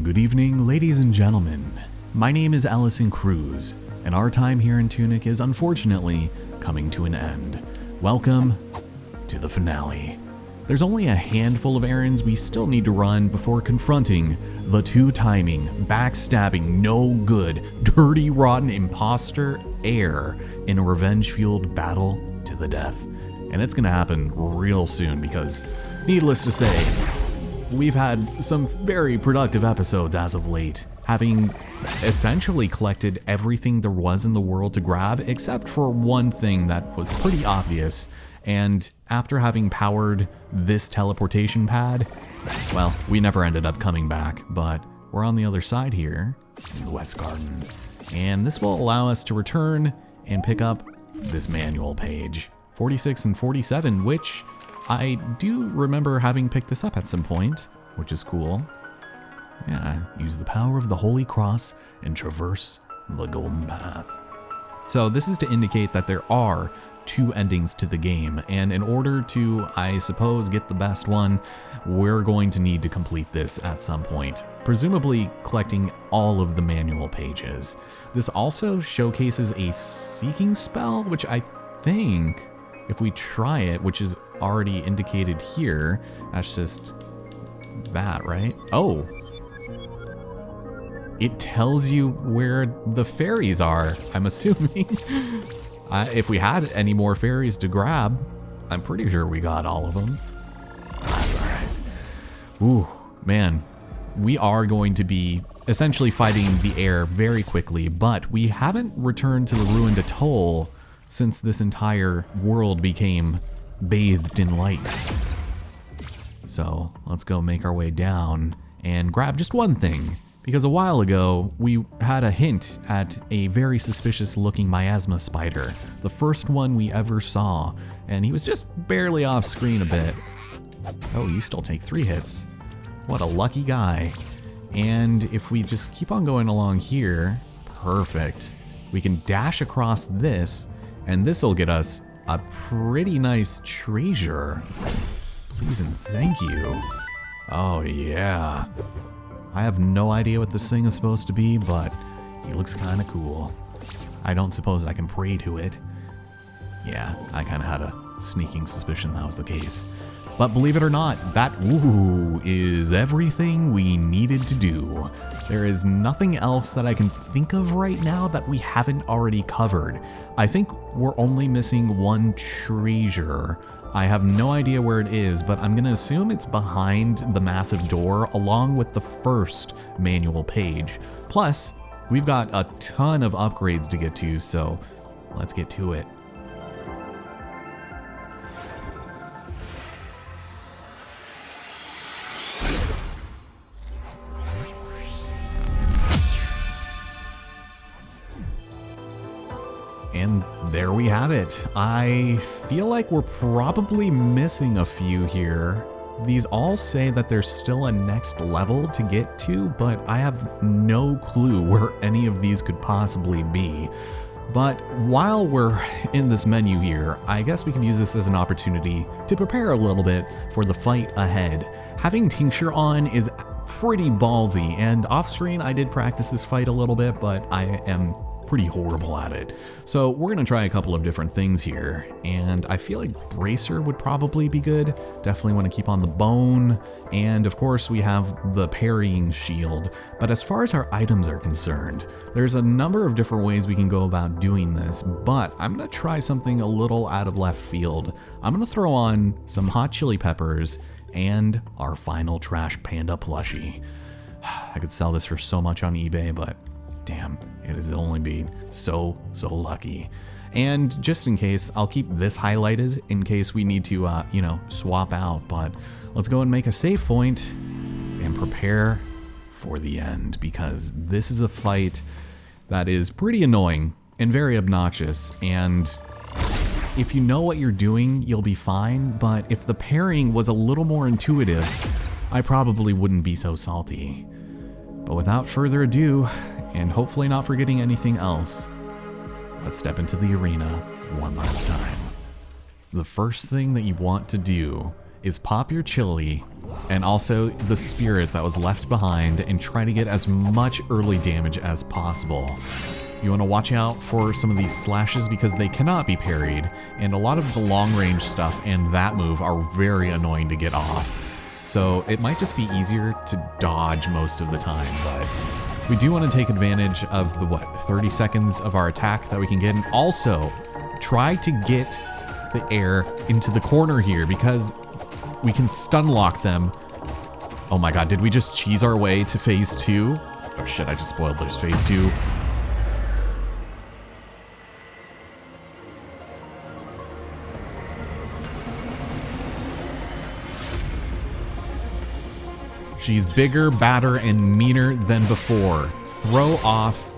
Good evening, ladies and gentlemen. My name is Allison Cruz, and our time here in Tunic is unfortunately coming to an end. Welcome to the finale. There's only a handful of errands we still need to run before confronting the two-timing, backstabbing, no good, dirty, rotten imposter heir in a revenge-fueled battle to the death. And it's gonna happen real soon because, needless to say, we've had some very productive episodes as of late, having essentially collected everything there was in the world to grab except for one thing that was pretty obvious. And after having powered this teleportation pad, well, we never ended up coming back, but we're on the other side here in the West Garden. And this will allow us to return and pick up this manual page, 46 and 47, which I do remember having picked this up at some point, which is cool. Yeah, use the power of the Holy Cross and traverse the Golden Path. So this is to indicate that there are two endings to the game, and in order to, I suppose, get the best one, we're going to need to complete this at some point, presumably collecting all of the manual pages. This also showcases a seeking spell, which I think, if we try it, which is already indicated here, that's just that, right? Oh, it tells you where the fairies are, I'm assuming. If we had any more fairies to grab, I'm pretty sure we got all of them. That's all right. Ooh, man, we are going to be essentially fighting the air very quickly, but we haven't returned to the ruined atoll since this entire world became bathed in light. So let's go make our way down and grab just one thing, because a while ago we had a hint at a very suspicious looking miasma spider, the first one we ever saw, and he was just barely off screen a bit. Oh, you still take 3 hits. What a lucky guy. And if we just keep on going along here, perfect. We can dash across this, and this will get us a pretty nice treasure. Please and thank you. Oh yeah. I have no idea what this thing is supposed to be, but he looks kind of cool. I don't suppose I can pray to it. Yeah, I kind of had a sneaking suspicion that was the case. But believe it or not, that ooh is everything we needed to do. There is nothing else that I can think of right now that we haven't already covered. I think we're only missing one treasure. I have no idea where it is, but I'm gonna assume it's behind the massive door along with the first manual page. Plus, we've got a ton of upgrades to get to, so let's get to it. And there we have it. I feel like we're probably missing a few here. These all say that there's still a next level to get to, but I have no clue where any of these could possibly be. But while we're in this menu here, I guess we can use this as an opportunity to prepare a little bit for the fight ahead. Having Tincture on is pretty ballsy, and off screen I did practice this fight a little bit, but I am pretty horrible at it. So we're gonna try a couple of different things here, and I feel like Bracer would probably be good. Definitely want to keep on the bone, and of course we have the parrying shield. But as far as our items are concerned, there's a number of different ways we can go about doing this, but I'm gonna try something a little out of left field. I'm gonna throw on some hot chili peppers and our final trash panda plushie. I could sell this for so much on eBay, but damn, it is only being so lucky. And just in case, I'll keep this highlighted in case we need to, swap out. But let's go and make a save point and prepare for the end, because this is a fight that is pretty annoying and very obnoxious. And if you know what you're doing, you'll be fine. But if the parrying was a little more intuitive, I probably wouldn't be so salty. But without further ado, and hopefully not forgetting anything else, let's step into the arena one last time. The first thing that you want to do is pop your chili and also the spirit that was left behind and try to get as much early damage as possible. You want to watch out for some of these slashes because they cannot be parried, and a lot of the long range stuff and that move are very annoying to get off. So it might just be easier to dodge most of the time, but we do want to take advantage of the, 30 seconds of our attack that we can get, and also try to get the air into the corner here because we can stun lock them. Oh my god, did we just cheese our way to phase 2? Oh shit, I just spoiled there's phase 2. She's bigger, badder, and meaner than before. Throw off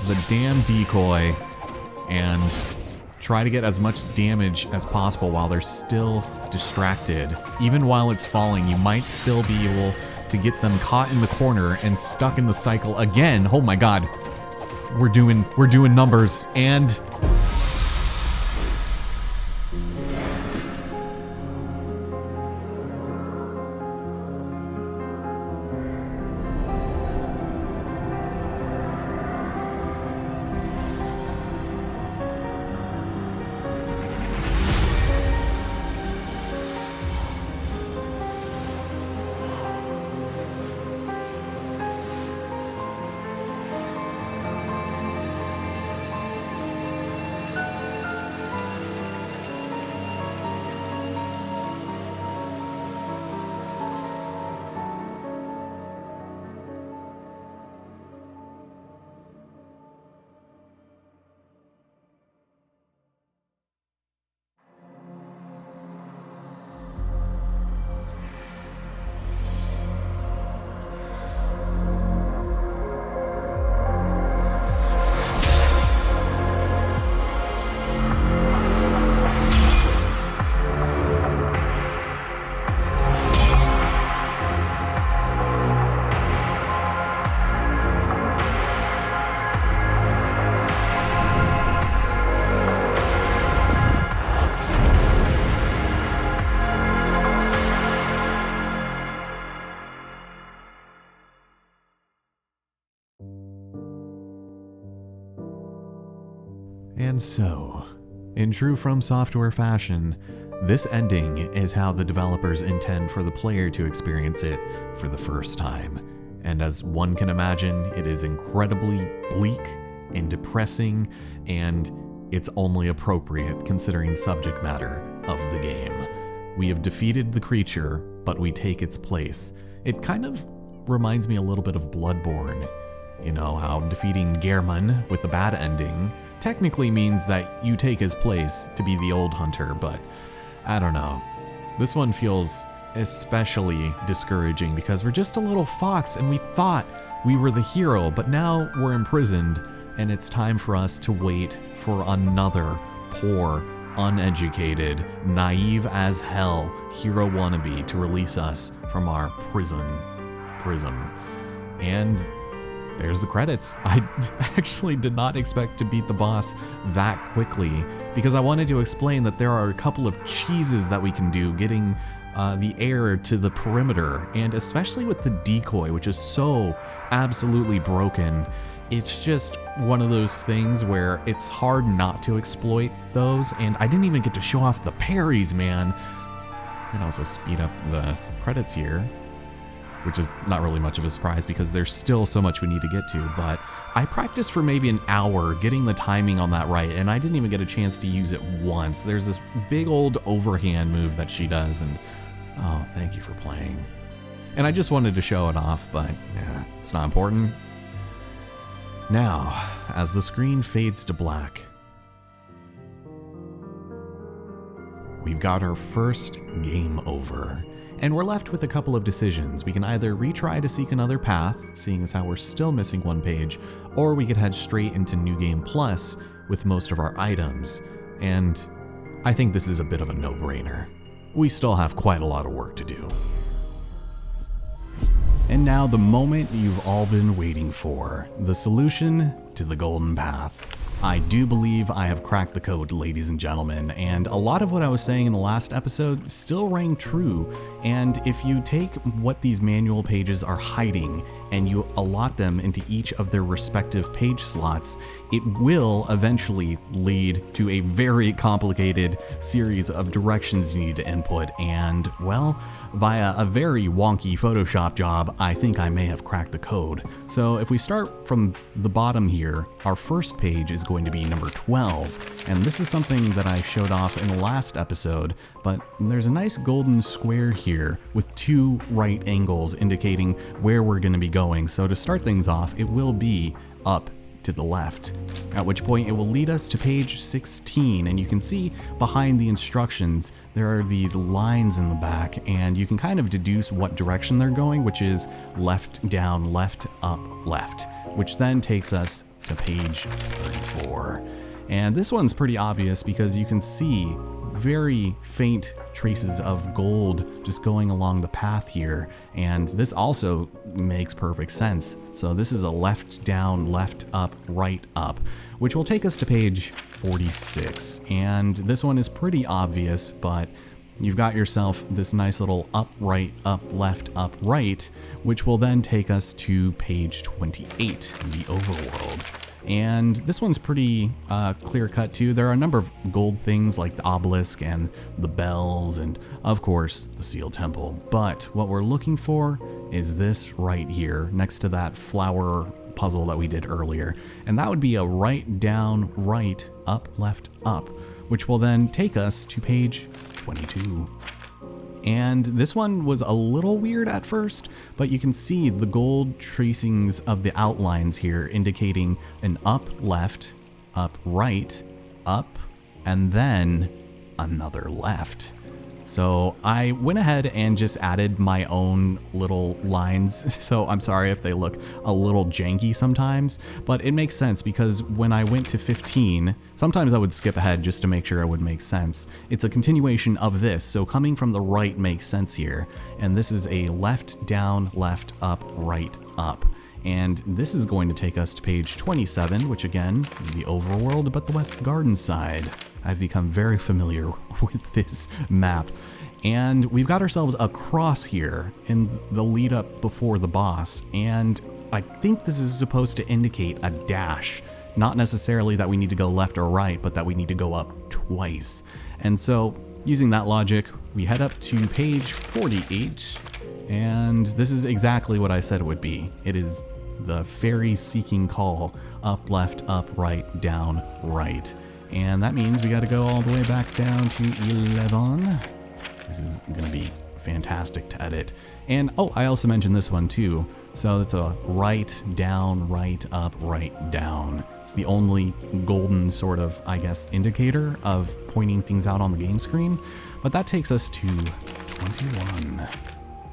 the damn decoy and try to get as much damage as possible while they're still distracted. Even while it's falling, you might still be able to get them caught in the corner and stuck in the cycle again. Oh my god. We're doing numbers, and and so, in true From Software fashion, this ending is how the developers intend for the player to experience it for the first time. And as one can imagine, it is incredibly bleak and depressing, and it's only appropriate considering the subject matter of the game. We have defeated the creature, but we take its place. It kind of reminds me a little bit of Bloodborne. You know, how defeating Gehrman with the bad ending technically means that you take his place to be the old hunter, but I don't know. This one feels especially discouraging because we're just a little fox and we thought we were the hero, but now we're imprisoned and it's time for us to wait for another poor, uneducated, naive as hell hero wannabe to release us from our prism. And there's the credits. I actually did not expect to beat the boss that quickly because I wanted to explain that there are a couple of cheeses that we can do getting the air to the perimeter, and especially with the decoy, which is so absolutely broken. It's just one of those things where it's hard not to exploit those, and I didn't even get to show off the parries, man. I can also speed up the credits here, which is not really much of a surprise because there's still so much we need to get to, but I practiced for maybe an hour getting the timing on that right, and I didn't even get a chance to use it once. There's this big old overhand move that she does, and oh, thank you for playing. And I just wanted to show it off, but yeah, it's not important. Now, as the screen fades to black, we've got our first game over. And we're left with a couple of decisions. We can either retry to seek another path, seeing as how we're still missing one page, or we could head straight into New Game Plus with most of our items. And I think this is a bit of a no-brainer. We still have quite a lot of work to do. And now the moment you've all been waiting for, the solution to the golden path. I do believe I have cracked the code, ladies and gentlemen, and a lot of what I was saying in the last episode still rang true. And if you take what these manual pages are hiding and you allot them into each of their respective page slots, it will eventually lead to a very complicated series of directions you need to input. And, well, via a very wonky Photoshop job, I think I may have cracked the code. So if we start from the bottom here, our first page is going to be number 12, and this is something that I showed off in the last episode, but there's a nice golden square here with 2 right angles indicating where we're going to be going. So to start things off, it will be up to the left, at which point it will lead us to page 16, and you can see behind the instructions there are these lines in the back, and you can kind of deduce what direction they're going, which is left, down, left, up, left, which then takes us to page 34. And this one's pretty obvious because you can see very faint traces of gold just going along the path here, and this also makes perfect sense. So this is a left down, left up, right up, which will take us to page 46. And this one is pretty obvious, but you've got yourself this nice little up, right, up, left, up, right, which will then take us to page 28, the overworld. And this one's pretty clear cut too. There are a number of gold things like the obelisk and the bells and of course the sealed temple. But what we're looking for is this right here next to that flower puzzle that we did earlier. And that would be a right, down, right, up, left, up, which will then take us to page 22. And this one was a little weird at first, but you can see the gold tracings of the outlines here indicating an up left, up right, up, and then another left. So I went ahead and just added my own little lines. So I'm sorry if they look a little janky sometimes, but it makes sense because when I went to 15, sometimes I would skip ahead just to make sure it would make sense. It's a continuation of this, so coming from the right makes sense here. And this is a left, down, left, up, right, up. And this is going to take us to page 27, which again is the overworld, but the West Garden side. I've become very familiar with this map. And we've got ourselves a cross here in the lead up before the boss. And I think this is supposed to indicate a dash. Not necessarily that we need to go left or right, but that we need to go up twice. And so using that logic, we head up to page 48. And this is exactly what I said it would be. It is the fairy seeking call, up, left, up, right, down, right. And that means we got to go all the way back down to 11. This is going to be fantastic to edit. And oh, I also mentioned this one too. So it's a right, down, right, up, right, down. It's the only golden sort of, I guess, indicator of pointing things out on the game screen. But that takes us to 21.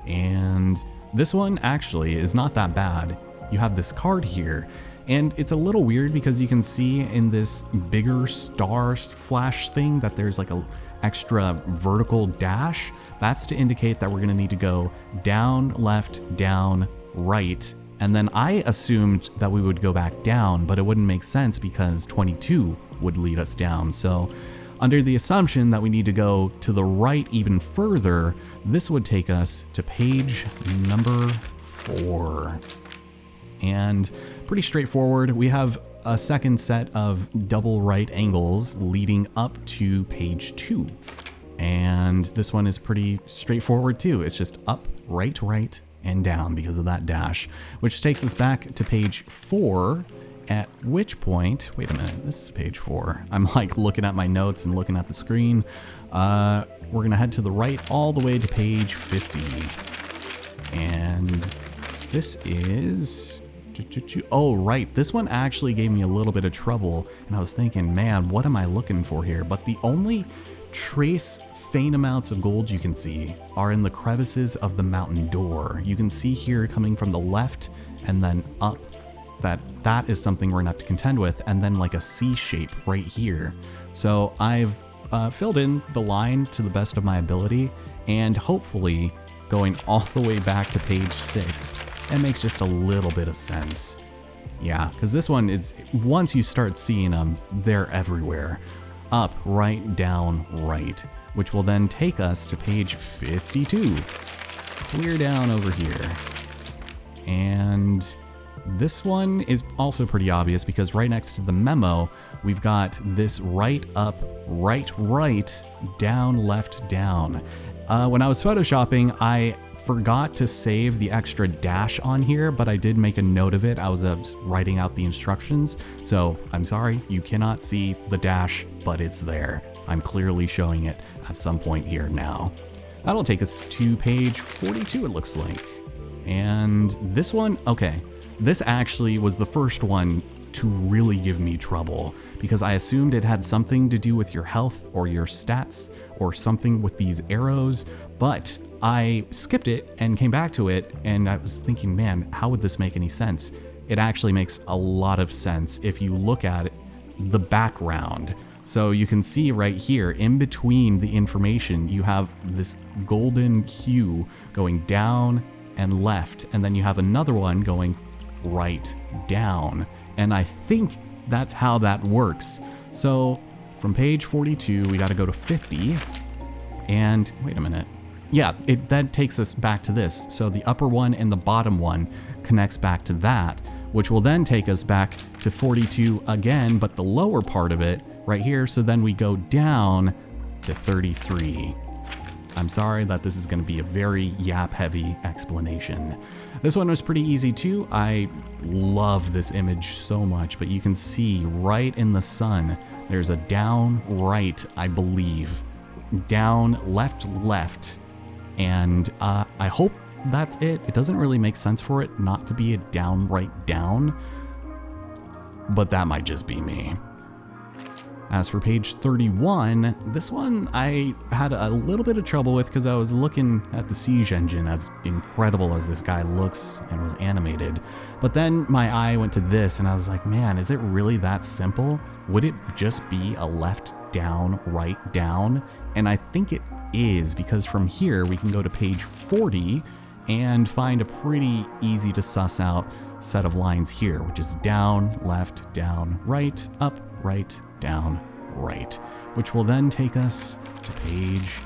And this one actually is not that bad. You have this card here, and it's a little weird because you can see in this bigger star flash thing that there's like a extra vertical dash. That's to indicate that we're going to need to go down, left, down, right. And then I assumed that we would go back down, but it wouldn't make sense because 22 would lead us down. So under the assumption that we need to go to the right even further, this would take us to page number 4. And pretty straightforward. We have a second set of double right angles leading up to page 2. And this one is pretty straightforward too. It's just up, right, right, and down because of that dash, which takes us back to page 4, at which point, wait a minute, this is page 4. I'm like looking at my notes and looking at the screen. We're gonna head to the right all the way to page 50. And this is... Oh, right. This one actually gave me a little bit of trouble, and I was thinking, man, what am I looking for here? But the only trace faint amounts of gold you can see are in the crevices of the mountain door. You can see here coming from the left and then up that is something we're gonna have to contend with, and then like a C shape right here. So I've filled in the line to the best of my ability, and hopefully going all the way back to page 6, it makes just a little bit of sense. Yeah, because this one is, once you start seeing them, they're everywhere. Up, right, down, right, which will then take us to page 52. Clear down over here. And this one is also pretty obvious because right next to the memo, we've got this right, up, right, right, down, left, down. When I was photoshopping, I forgot to save the extra dash on here, but I did make a note of it. I was writing out the instructions, so I'm sorry, you cannot see the dash, but it's there. I'm clearly showing it at some point here now. That'll take us to page 42, it looks like. And this one, okay, this actually was the first one to really give me trouble because I assumed it had something to do with your health or your stats or something with these arrows, but I skipped it and came back to it and I was thinking, man, how would this make any sense? It actually makes a lot of sense if you look at it, the background. So you can see right here in between the information, you have this golden hue going down and left, and then you have another one going right down. And I think that's how that works. So from page 42, we got to go to 50. And wait a minute. Yeah, it then takes us back to this. So the upper one and the bottom one connects back to that, which will then take us back to 42 again, but the lower part of it right here. So then we go down to 33. I'm sorry that this is going to be a very yap-heavy explanation. This one was pretty easy too. I love this image so much, but you can see right in the sun, there's a down right, I believe, down left left, and I hope that's it. It doesn't really make sense for it not to be a down right down, but that might just be me. As for page 31, this one I had a little bit of trouble with because I was looking at the siege engine, as incredible as this guy looks and was animated. But then my eye went to this and I was like, man, is it really that simple? Would it just be a left down, right down? And I think it is, because from here we can go to page 40 and find a pretty easy to suss out set of lines here, which is down, left, down, right, up, right, down, right, which will then take us to page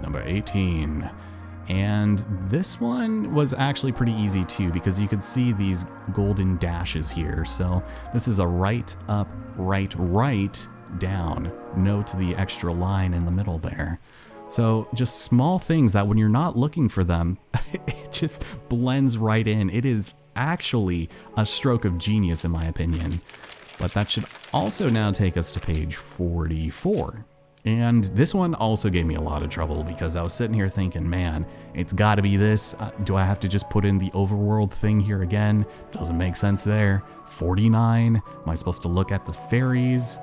number 18. And this one was actually pretty easy too, because you could see these golden dashes here. So this is a right, up, right, right, down. Note the extra line in the middle there. So just small things that when you're not looking for them, it just blends right in. It is actually a stroke of genius in my opinion. But that should also now take us to page 44. And this one also gave me a lot of trouble because I was sitting here thinking, man, it's got to be this. Do I have to just put in the overworld thing here again? Doesn't make sense there. 49, am I supposed to look at the fairies?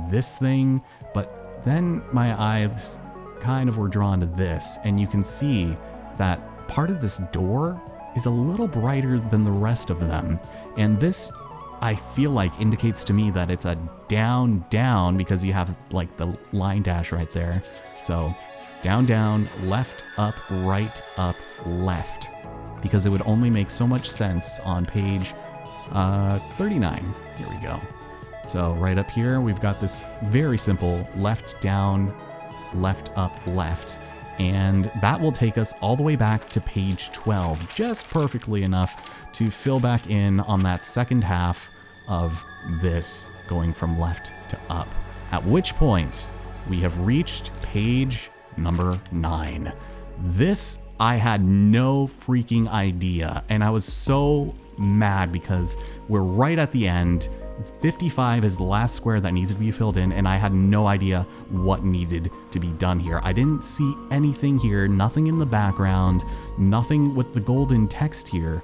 This thing? But then my eyes kind of were drawn to this, and you can see that part of this door is a little brighter than the rest of them. And this, I feel like, indicates to me that it's a down, down, because you have like the line dash right there. So down, down, left, up, right, up, left, because it would only make so much sense on page 39. Here we go. So right up here, we've got this very simple left, down, left, up, left. And that will take us all the way back to page 12, just perfectly enough to fill back in on that second half of this going from left to up. At which point we have reached page number 9. This I had no freaking idea, and I was so mad because we're right at the end. 55 is the last square that needs to be filled in, and I had no idea what needed to be done here. I didn't see anything here, nothing in the background, nothing with the golden text here.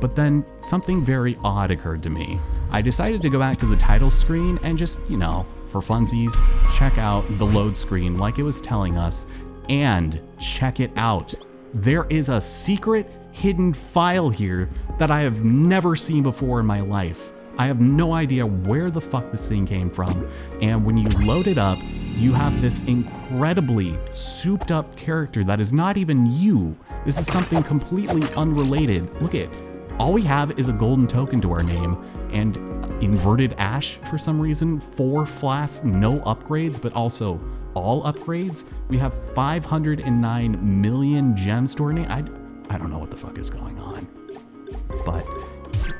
But then something very odd occurred to me. I decided to go back to the title screen and just, you know, for funsies, check out the load screen like it was telling us, and check it out. There is a secret hidden file here that I have never seen before in my life. I have no idea where the fuck this thing came from, and when you load it up, you have this incredibly souped up character that is not even you. This is something completely unrelated. Look at all we have is a golden token to our name and inverted ash for some reason, 4 flasks, no upgrades, but also all upgrades. We have 509 million gems to our name. I don't know what the fuck is going on, but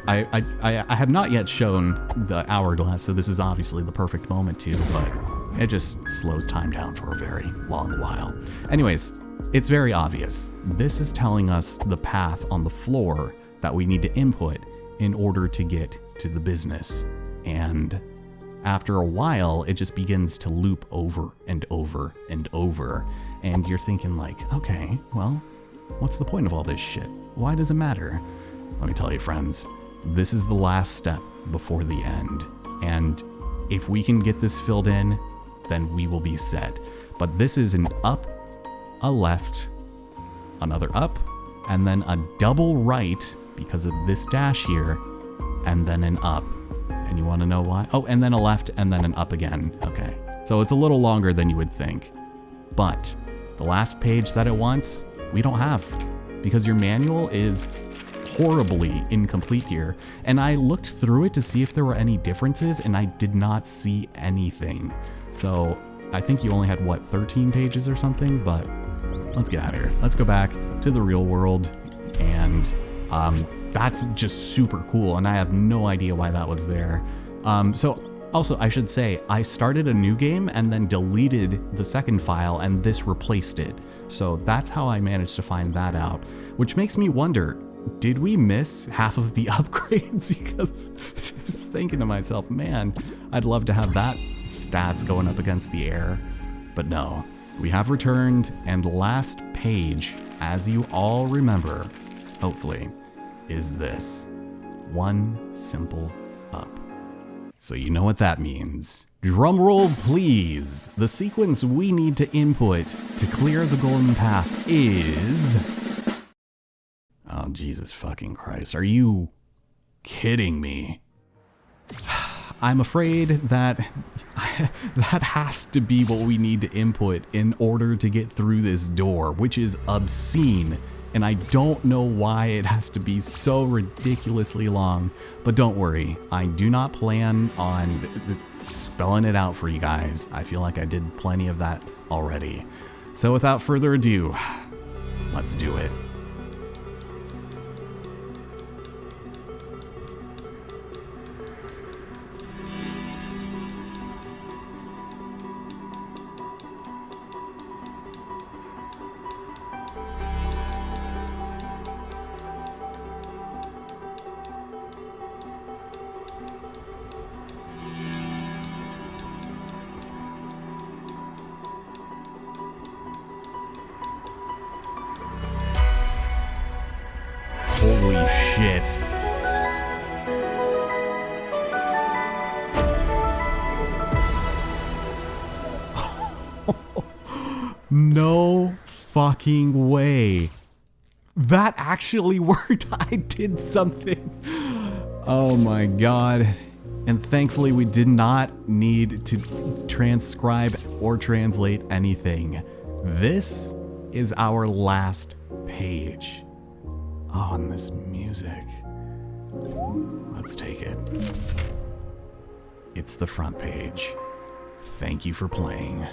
I have not yet shown the hourglass, so this is obviously the perfect moment to, but it just slows time down for a very long while. Anyways, it's very obvious. This is telling us the path on the floor that we need to input in order to get to the business. And after a while, it just begins to loop over and over and over. And you're thinking like, okay, well, what's the point of all this shit? Why does it matter? Let me tell you, friends, this is the last step before the end. And if we can get this filled in, then we will be set. But this is an up, a left, another up, and then a double right because of this dash here, and then an up. And you want to know why? Oh, and then a left and then an up again. Okay, so it's a little longer than you would think. But the last page that it wants, we don't have, because your manual is horribly incomplete here. And I looked through it to see if there were any differences, and I did not see anything. So I think you only had, what, 13 pages or something? But let's get out of here. Let's go back to the real world. And that's just super cool, and I have no idea why that was there. So also, I should say, I started a new game and then deleted the second file, and this replaced it. So that's how I managed to find that out, which makes me wonder, did we miss half of the upgrades? Because just thinking to myself, man, I'd love to have that stats going up against the air. But no, we have returned, and the last page, as you all remember, hopefully, is this. One simple up. So you know what that means. Drum roll, please. The sequence we need to input to clear the golden path is... Oh, Jesus fucking Christ. Are you kidding me? I'm afraid that that has to be what we need to input in order to get through this door, which is obscene. And I don't know why it has to be so ridiculously long, but don't worry, I do not plan on spelling it out for you guys. I feel like I did plenty of that already. So without further ado, let's do it. Holy shit. No fucking way. That actually worked. I did something. Oh my god. And thankfully we did not need to transcribe or translate anything. This is our last page. Oh, and this music. Let's take it. It's the front page. Thank you for playing.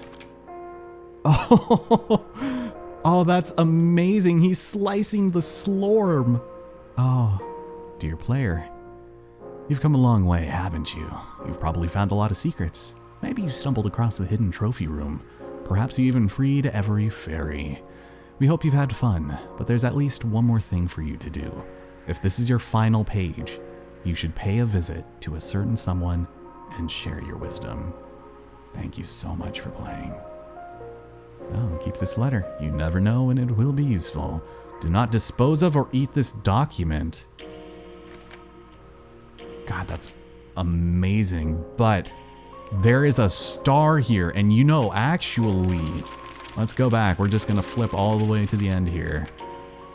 Oh, oh, that's amazing. He's slicing the slorm. Oh, dear player. You've come a long way, haven't you? You've probably found a lot of secrets. Maybe you stumbled across the hidden trophy room. Perhaps you even freed every fairy. We hope you've had fun, but there's at least one more thing for you to do. If this is your final page, you should pay a visit to a certain someone and share your wisdom. Thank you so much for playing. Oh, keep this letter. You never know when it will be useful. Do not dispose of or eat this document. God, that's amazing, but there is a star here, and you know, actually, let's go back. We're just gonna flip all the way to the end here.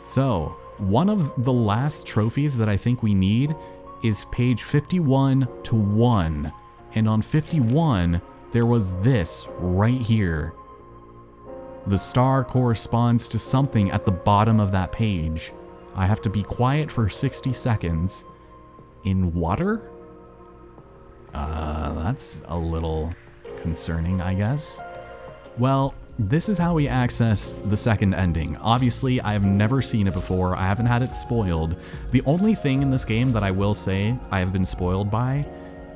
So, one of the last trophies that I think we need is page 51 to 1. And on 51, there was this right here. The star corresponds to something at the bottom of that page. I have to be quiet for 60 seconds in water? That's a little concerning, I guess. Well, this is how we access the second ending. Obviously, I have never seen it before. I haven't had it spoiled. The only thing in this game that I will say I have been spoiled by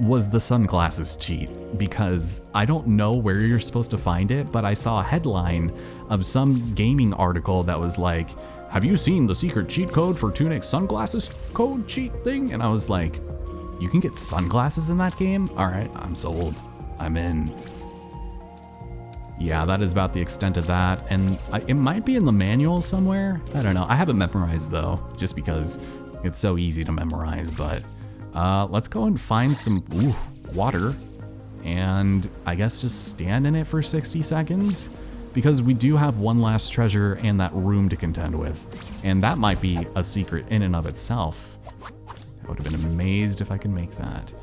was the sunglasses cheat, because I don't know where you're supposed to find it, but I saw a headline of some gaming article that was like, have you seen the secret cheat code for Tunic's sunglasses code cheat thing? And I was like, you can get sunglasses in that game? All right, I'm sold. I'm in. Yeah, that is about the extent of that. And it might be in the manual somewhere. I don't know. I haven't memorized though, just because it's so easy to memorize. But let's go and find some water. And I guess just stand in it for 60 seconds. Because we do have one last treasure and that room to contend with. And that might be a secret in and of itself. I would have been amazed if I could make that.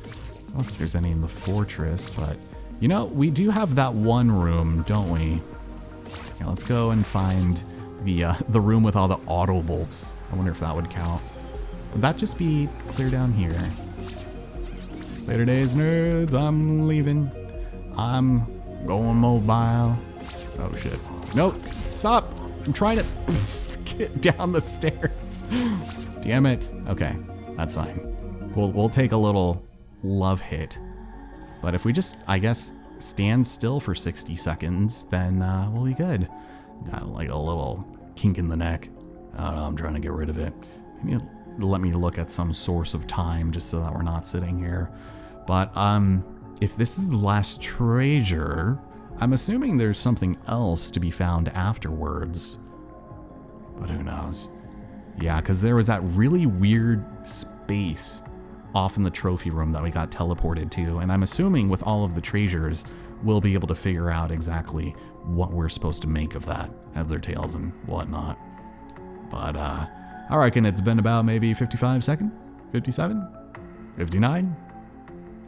I don't think there's any in the fortress, but you know, we do have that one room, don't we? Yeah, let's go and find the room with all the auto bolts. I wonder if that would count. Would that just be clear down here? Later days, nerds, I'm leaving. I'm going mobile. Oh shit. Nope, stop. I'm trying to get down the stairs. Damn it. Okay, that's fine. We'll take a little love hit. But if we just, I guess, stand still for 60 seconds, then we'll be good. Got like a little kink in the neck. I don't know, I'm trying to get rid of it. Maybe let me look at some source of time just so that we're not sitting here. But if this is the last treasure, I'm assuming there's something else to be found afterwards. But who knows? Yeah, because there was that really weird space off in the trophy room that we got teleported to, and I'm assuming with all of the treasures, we'll be able to figure out exactly what we're supposed to make of that, heads or tails and whatnot. But I reckon it's been about maybe 55 seconds, 57, 59.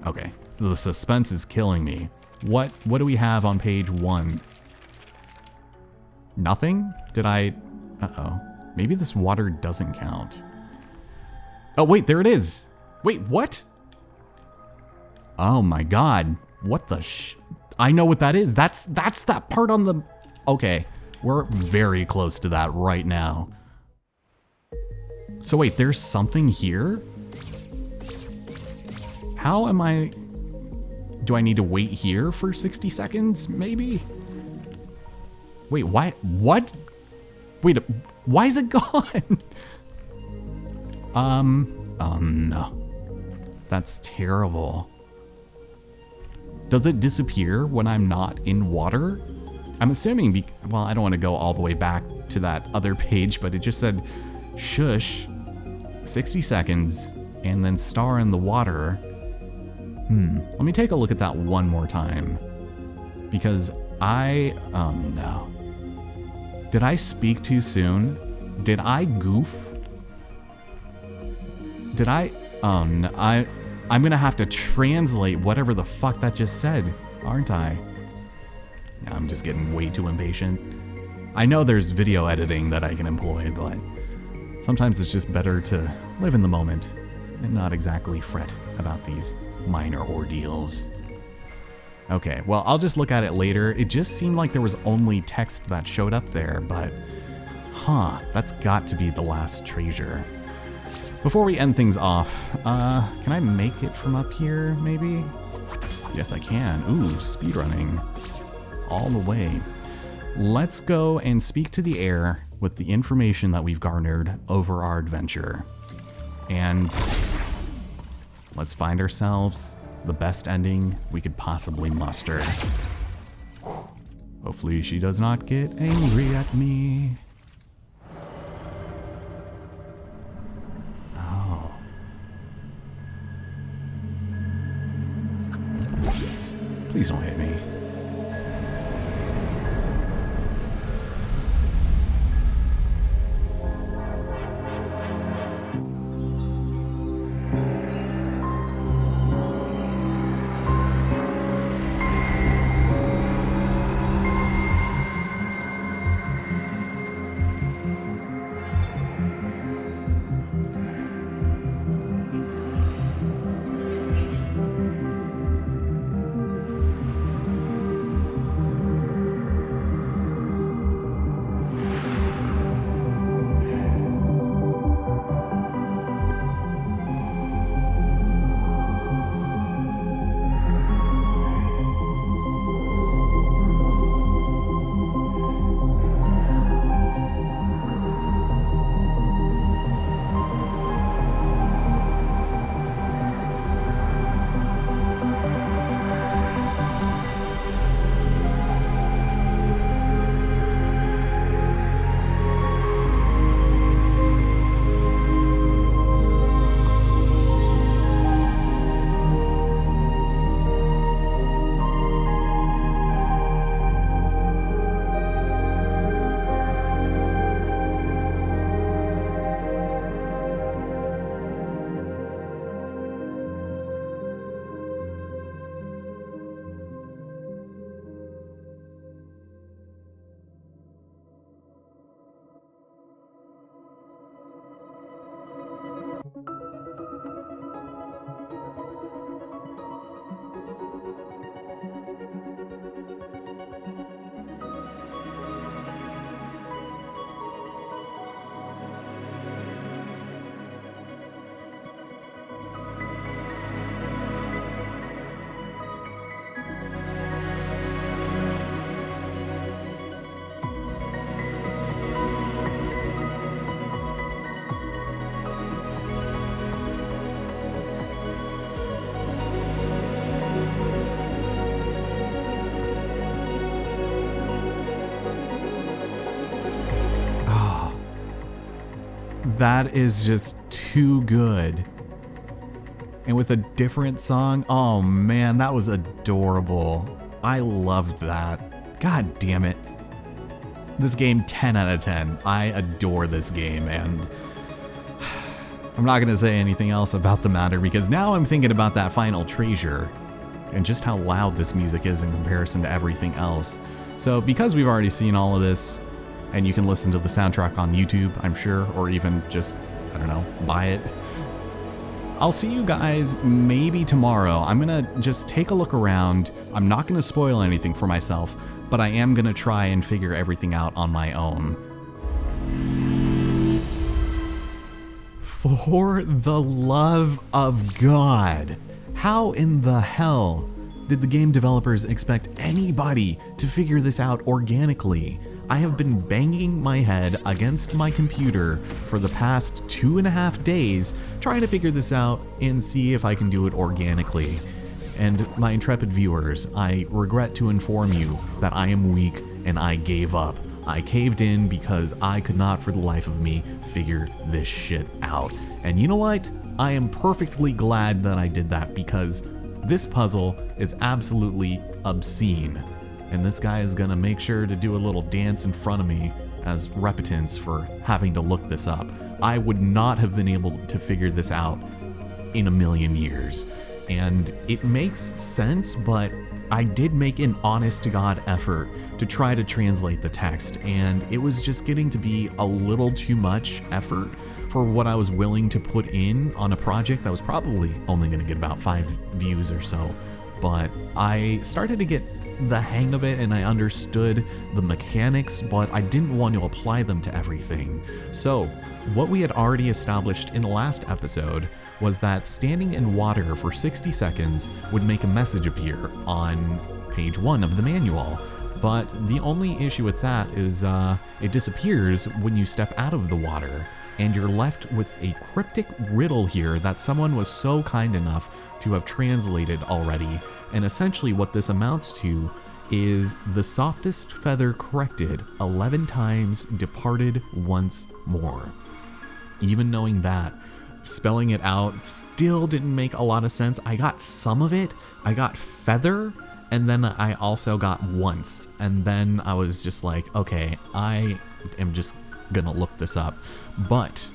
Okay, the suspense is killing me. What do we have on page 1? Nothing? Did I? Uh-oh. Maybe this water doesn't count. Oh wait, there it is. Wait, what? Oh my god. What the I know what that is. That's that part on the... Okay, we're very close to that right now. So wait, there's something here? How am I... Do I need to wait here for 60 seconds, maybe? Wait, why? What? Wait, why is it gone? Oh no. That's terrible. Does it disappear when I'm not in water? I'm assuming, well, I don't want to go all the way back to that other page, but it just said, shush, 60 seconds, and then star in the water. Let me take a look at that one more time. Because oh no. Did I speak too soon? Did I goof? Did I? Oh no, I'm gonna have to translate whatever the fuck that just said, aren't I? I'm just getting way too impatient. I know there's video editing that I can employ, but sometimes it's just better to live in the moment and not exactly fret about these minor ordeals. Okay, well, I'll just look at it later. It just seemed like there was only text that showed up there, but that's got to be the last treasure. Before we end things off, can I make it from up here, maybe? Yes, I can. Ooh, speedrunning. All the way. Let's go and speak to the air with the information that we've garnered over our adventure. And let's find ourselves the best ending we could possibly muster. Hopefully she does not get angry at me. Oh. Please don't hit me. That is just too good. And with a different song, oh man, that was adorable. I loved that. God damn it. This game, 10 out of 10. I adore this game, and I'm not gonna say anything else about the matter because now I'm thinking about that final treasure and just how loud this music is in comparison to everything else. So because we've already seen all of this, and you can listen to the soundtrack on YouTube, I'm sure, or even just, I don't know, buy it. I'll see you guys maybe tomorrow. I'm gonna just take a look around. I'm not gonna spoil anything for myself, but I am gonna try and figure everything out on my own. For the love of God, how in the hell did the game developers expect anybody to figure this out organically? I have been banging my head against my computer for the past 2.5 days trying to figure this out and see if I can do it organically. And my intrepid viewers, I regret to inform you that I am weak and I gave up. I caved in because I could not for the life of me figure this shit out. And you know what? I am perfectly glad that I did that because this puzzle is absolutely obscene. And this guy is gonna make sure to do a little dance in front of me as repentance for having to look this up. I would not have been able to figure this out in a million years. And it makes sense, but I did make an honest to God effort to try to translate the text, and it was just getting to be a little too much effort for what I was willing to put in on a project that was probably only gonna get about 5 views or so. But I started to get the hang of it and I understood the mechanics, but I didn't want to apply them to everything. So what we had already established in the last episode was that standing in water for 60 seconds would make a message appear on page 1 of the manual. But the only issue with that is it disappears when you step out of the water, and you're left with a cryptic riddle here that someone was so kind enough to have translated already. And essentially what this amounts to is the softest feather corrected 11 times departed once more. Even knowing that, spelling it out still didn't make a lot of sense. I got some of it. I got feather, and then I also got once. And then I was just like, okay, I am just gonna look this up. But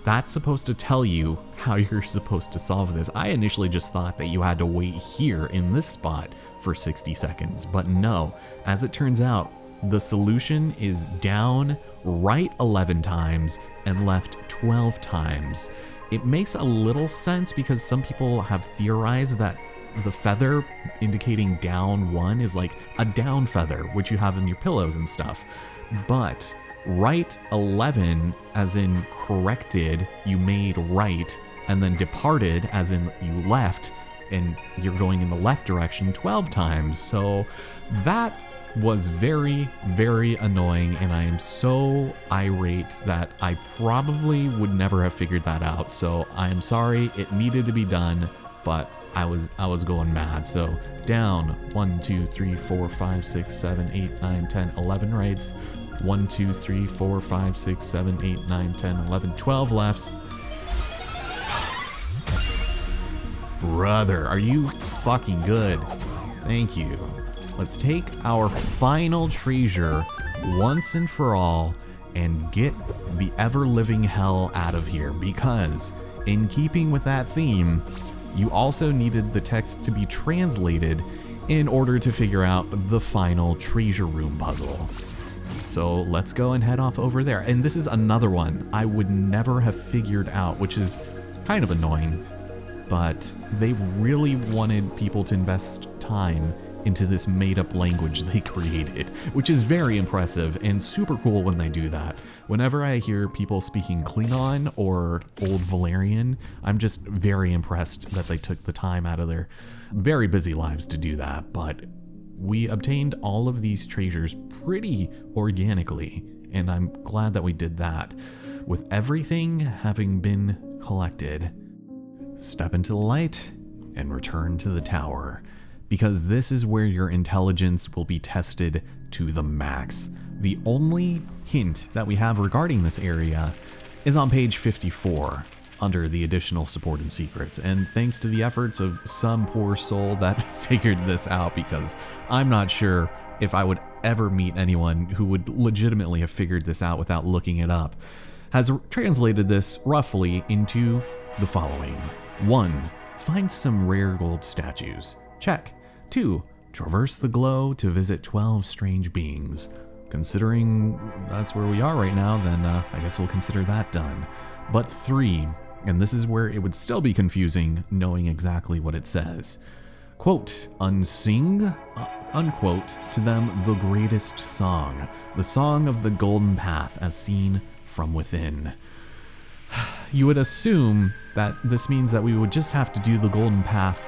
that's supposed to tell you how you're supposed to solve this. I initially just thought that you had to wait here in this spot for 60 seconds, but no. As it turns out, the solution is down, right 11 times, and left 12 times. It makes a little sense because some people have theorized that the feather indicating down 1 is like a down feather, which you have in your pillows and stuff. But right 11, as in corrected, you made right, and then departed, as in you left, and you're going in the left direction 12 times. So that was very, very annoying, and I am so irate that I probably would never have figured that out. So I'm sorry, it needed to be done, but I was going mad. So down 1, 2, 3, 4, 5, 6, 7, 8, 9, 10, 11 rights. 1, 2, 3, 4, 5, 6, 7, 8, 9, 10, 11, 12 lefts. Brother, are you fucking good? Thank you. Let's take our final treasure once and for all and get the ever-living hell out of here, because in keeping with that theme, you also needed the text to be translated in order to figure out the final treasure room puzzle. So let's go and head off over there. And this is another one I would never have figured out, which is kind of annoying, but they really wanted people to invest time into this made-up language they created, which is very impressive and super cool when they do that. Whenever I hear people speaking Klingon or Old Valerian, I'm just very impressed that they took the time out of their very busy lives to do that. But we obtained all of these treasures pretty organically, and I'm glad that we did that. With everything having been collected, step into the light and return to the tower, because this is where your intelligence will be tested to the max. The only hint that we have regarding this area is on page 54 under the additional support and secrets, and thanks to the efforts of some poor soul that figured this out, because I'm not sure if I would ever meet anyone who would legitimately have figured this out without looking it up, has translated this roughly into the following. 1. Find some rare gold statues. Check. 2. Traverse the glow to visit 12 strange beings. Considering that's where we are right now, then I guess we'll consider that done. But 3, and this is where it would still be confusing knowing exactly what it says. Quote, unsing, unquote, to them the greatest song, the song of the golden path as seen from within. You would assume that this means that we would just have to do the golden path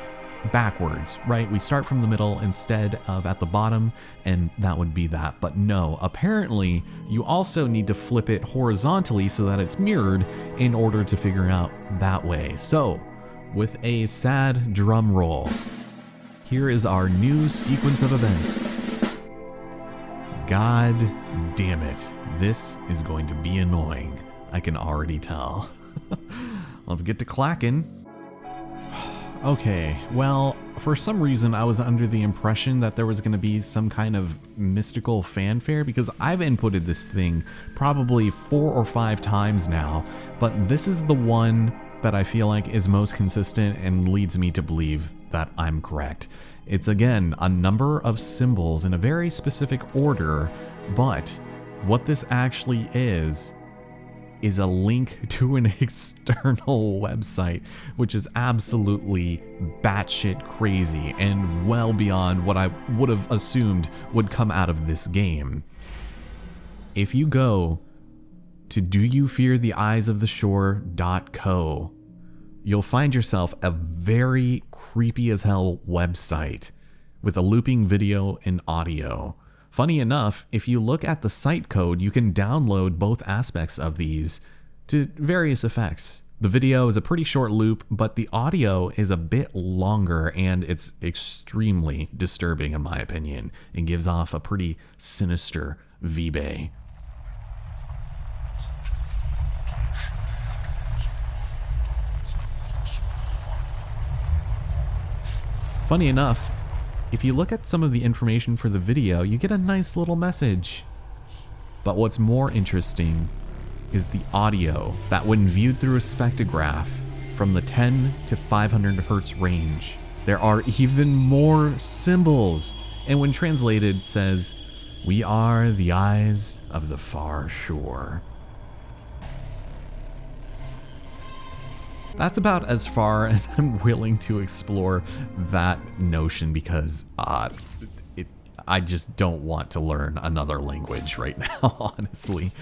backwards, right? We start from the middle instead of at the bottom, and that would be that. But no, apparently you also need to flip it horizontally so that it's mirrored in order to figure out that way. So, with a sad drum roll, here is our new sequence of events. God damn it, this is going to be annoying. I can already tell. Let's get to clacking. Okay, well, for some reason I was under the impression that there was going to be some kind of mystical fanfare, because I've inputted this thing probably 4 or 5 times now, but this is the one that I feel like is most consistent and leads me to believe that I'm correct. It's again a number of symbols in a very specific order, but what this actually is a link to an external website, which is absolutely batshit crazy and well beyond what I would have assumed would come out of this game. If you go to doyoufeartheeyesoftheshore.co, you'll find yourself a very creepy as hell website with a looping video and audio. Funny enough, if you look at the site code, you can download both aspects of these to various effects. The video is a pretty short loop, but the audio is a bit longer, and it's extremely disturbing in my opinion. It gives off a pretty sinister V-Bay. Funny enough, if you look at some of the information for the video, you get a nice little message. But what's more interesting is the audio that, when viewed through a spectrograph from the 10 to 500 hertz range, there are even more symbols, and when translated says, "We are the eyes of the far shore." That's about as far as I'm willing to explore that notion, because I just don't want to learn another language right now, honestly.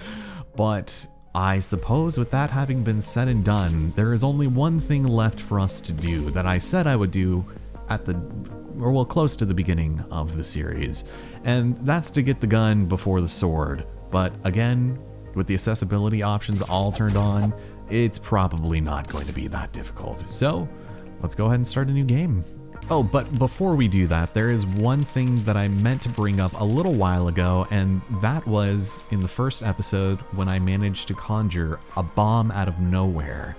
But I suppose with that having been said and done, there is only one thing left for us to do that I said I would do at close to the beginning of the series, and that's to get the gun before the sword. But again, with the accessibility options all turned on, it's probably not going to be that difficult. So let's go ahead and start a new game. Oh, but before we do that, there is one thing that I meant to bring up a little while ago, and that was in the first episode when I managed to conjure a bomb out of nowhere.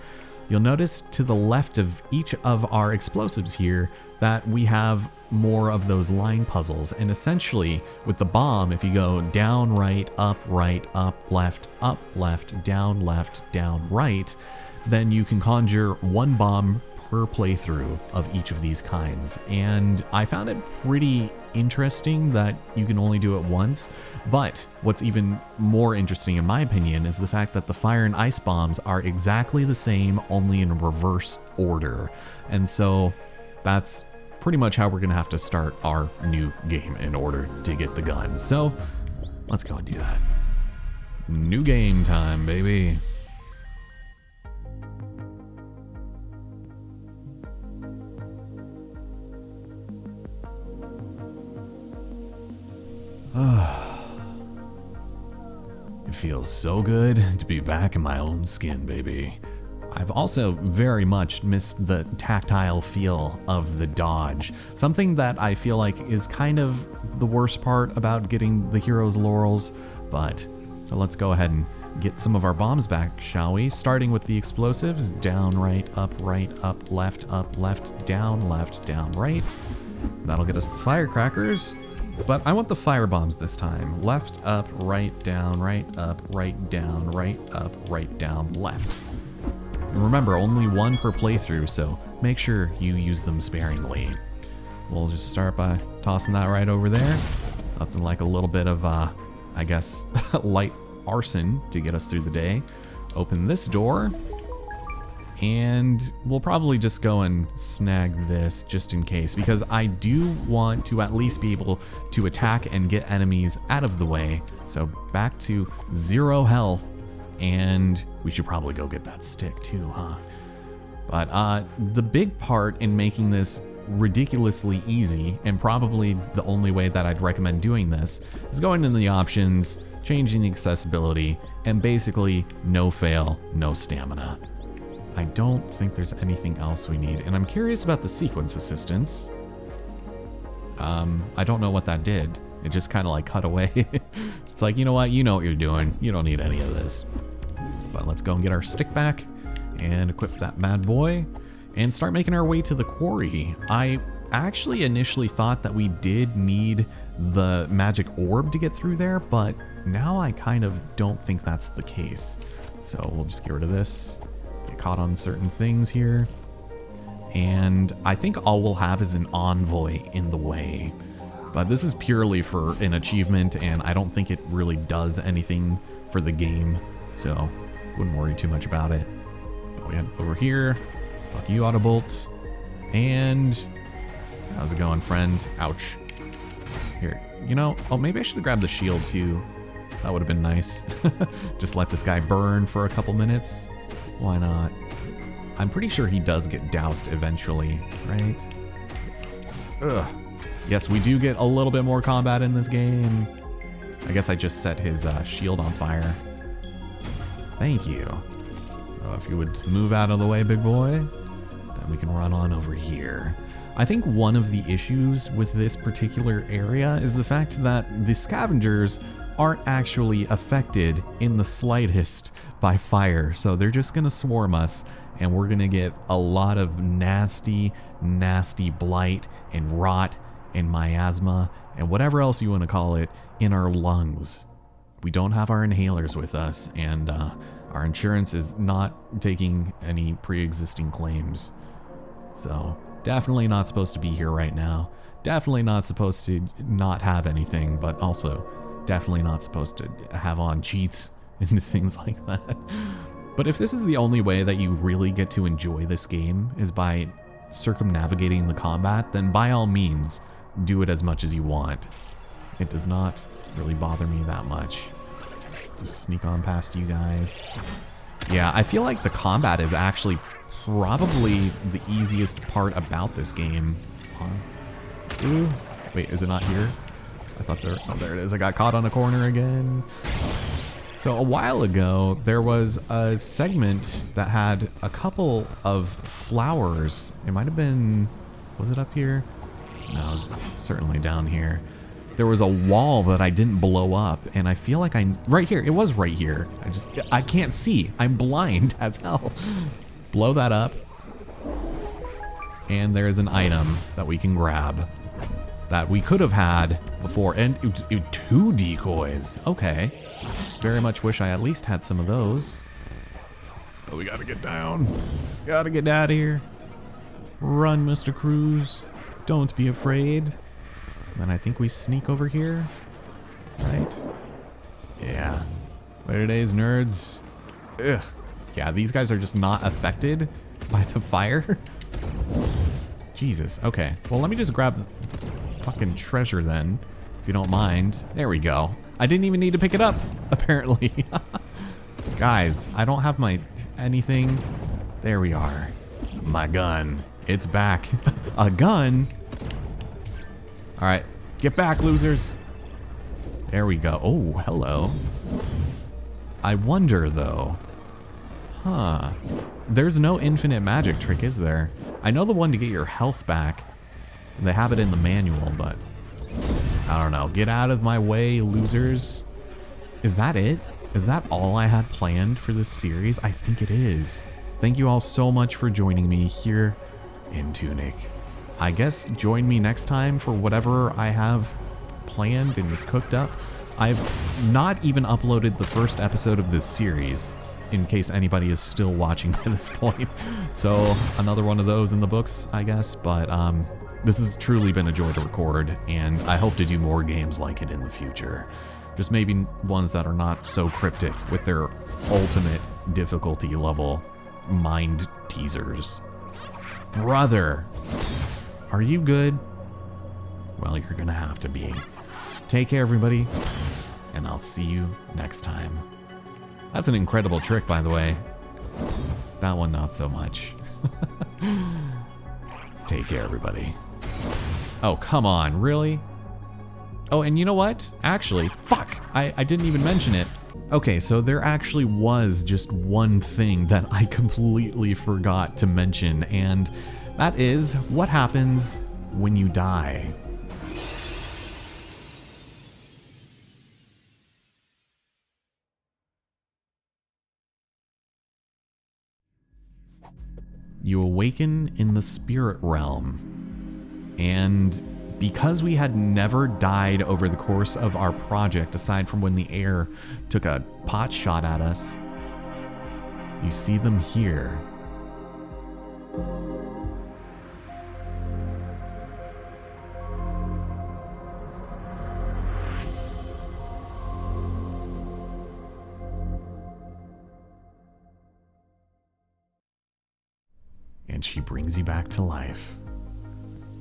You'll notice to the left of each of our explosives here that we have more of those line puzzles, and essentially with the bomb, if you go down, right, up, left, down, right, then you can conjure one bomb per playthrough of each of these kinds. And I found it pretty interesting that you can only do it once, but what's even more interesting in my opinion is the fact that the fire and ice bombs are exactly the same, only in reverse order. And so that's pretty much how we're gonna have to start our new game in order to get the gun. So let's go and do that. New game time, baby. It feels so good to be back in my own skin, baby. I've also very much missed the tactile feel of the dodge, something that I feel like is kind of the worst part about getting the hero's laurels, but so let's go ahead and get some of our bombs back, shall we? Starting with the explosives. Down, right, up, left, down, right. That'll get us the firecrackers. But I want the fire bombs this time. Left, up, down, right, down, right, up, down, left. Remember, only one per playthrough, so make sure you use them sparingly. We'll just start by tossing that right over there. Nothing like a little bit of, I guess, light arson to get us through the day. Open this door, and we'll probably just go and snag this just in case, because I do want to at least be able to attack and get enemies out of the way. So back to 0 health, and we should probably go get that stick too, huh? But the big part in making this ridiculously easy, and probably the only way that I'd recommend doing this, is going into the options, changing the accessibility, and basically no fail, no stamina. I don't think there's anything else we need, and I'm curious about the sequence assistance. I don't know what that did. It just kind of like cut away. It's like, you know what you're doing. You don't need any of this. But let's go and get our stick back and equip that bad boy and start making our way to the quarry. I actually initially thought that we did need the magic orb to get through there, but now I kind of don't think that's the case. So we'll just get rid of this, get caught on certain things here. And I think all we'll have is an envoy in the way. But this is purely for an achievement, and I don't think it really does anything for the game. So wouldn't worry too much about it. But we head over here. Fuck you, Autobolt. And how's it going, friend? Ouch. Here, oh, maybe I should have grabbed the shield too. That would have been nice. Just let this guy burn for a couple minutes. Why not? I'm pretty sure he does get doused eventually, right? Ugh. Yes, we do get a little bit more combat in this game. I guess I just set his shield on fire. Thank you. So if you would move out of the way, big boy, then we can run on over here. I think one of the issues with this particular area is the fact that the scavengers aren't actually affected in the slightest by fire. So they're just gonna swarm us, and we're gonna get a lot of nasty, nasty blight and rot and miasma and whatever else you want to call it in our lungs. We don't have our inhalers with us, and our insurance is not taking any pre-existing claims. So definitely not supposed to be here right now. Definitely not supposed to not have anything, but also definitely not supposed to have on cheats and things like that. But if this is the only way that you really get to enjoy this game is by circumnavigating the combat, then by all means, do it as much as you want. It does not really bother me that much. Just sneak on past you guys. Yeah, I feel like the combat is actually probably the easiest part about this game. Ooh, wait, is it not here? I thought oh, there it is. I got caught on a corner again. So a while ago, there was a segment that had a couple of flowers. It might have been, was it up here? No, it was certainly down here. There was a wall that I didn't blow up, and I feel like right here, it was right here. I can't see. I'm blind as hell. Blow that up. And there's an item that we can grab that we could have had before, and 2 decoys. Okay. Very much wish I at least had some of those. But we gotta get down. Gotta get out of here. Run, Mr. Cruz. Don't be afraid. Then I think we sneak over here, right? Yeah. Later days, nerds. Ugh. Yeah, these guys are just not affected by the fire. Jesus. Okay. Well, let me just grab the fucking treasure then, if you don't mind. There we go. I didn't even need to pick it up, apparently. Guys, I don't have my anything. There we are. My gun. It's back. A gun? All right, get back, losers. There we go. Oh, hello. I wonder, though. Huh. There's no infinite magic trick, is there? I know the one to get your health back. They have it in the manual, but... I don't know. Get out of my way, losers. Is that it? is that all I had planned for this series? I think it is. Thank you all so much for joining me here in Tunic. I guess join me next time for whatever I have planned and cooked up. I've not even uploaded the first episode of this series, in case anybody is still watching by this point. So another one of those in the books, I guess, but this has truly been a joy to record, and I hope to do more games like it in the future. Just maybe ones that are not so cryptic with their ultimate difficulty level mind teasers. Brother, are you good? Well, you're gonna have to be. Take care, everybody, and I'll see you next time. That's an incredible trick, by the way. That one, not so much. Take care, everybody. Oh, come on, really? Oh, and you know what? Actually, fuck, I didn't even mention it. Okay, so there actually was just one thing that I completely forgot to mention, and that is what happens when you die. You awaken in the spirit realm, and because we had never died over the course of our project, aside from when the air took a pot shot at us, you see them here. And she brings you back to life.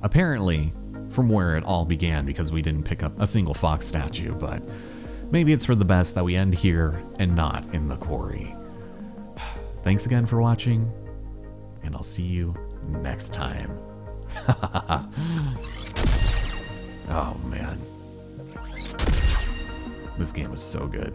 Apparently, from where it all began, because we didn't pick up a single fox statue, but maybe it's for the best that we end here and not in the quarry. Thanks again for watching, and I'll see you next time. Oh man. This game is so good.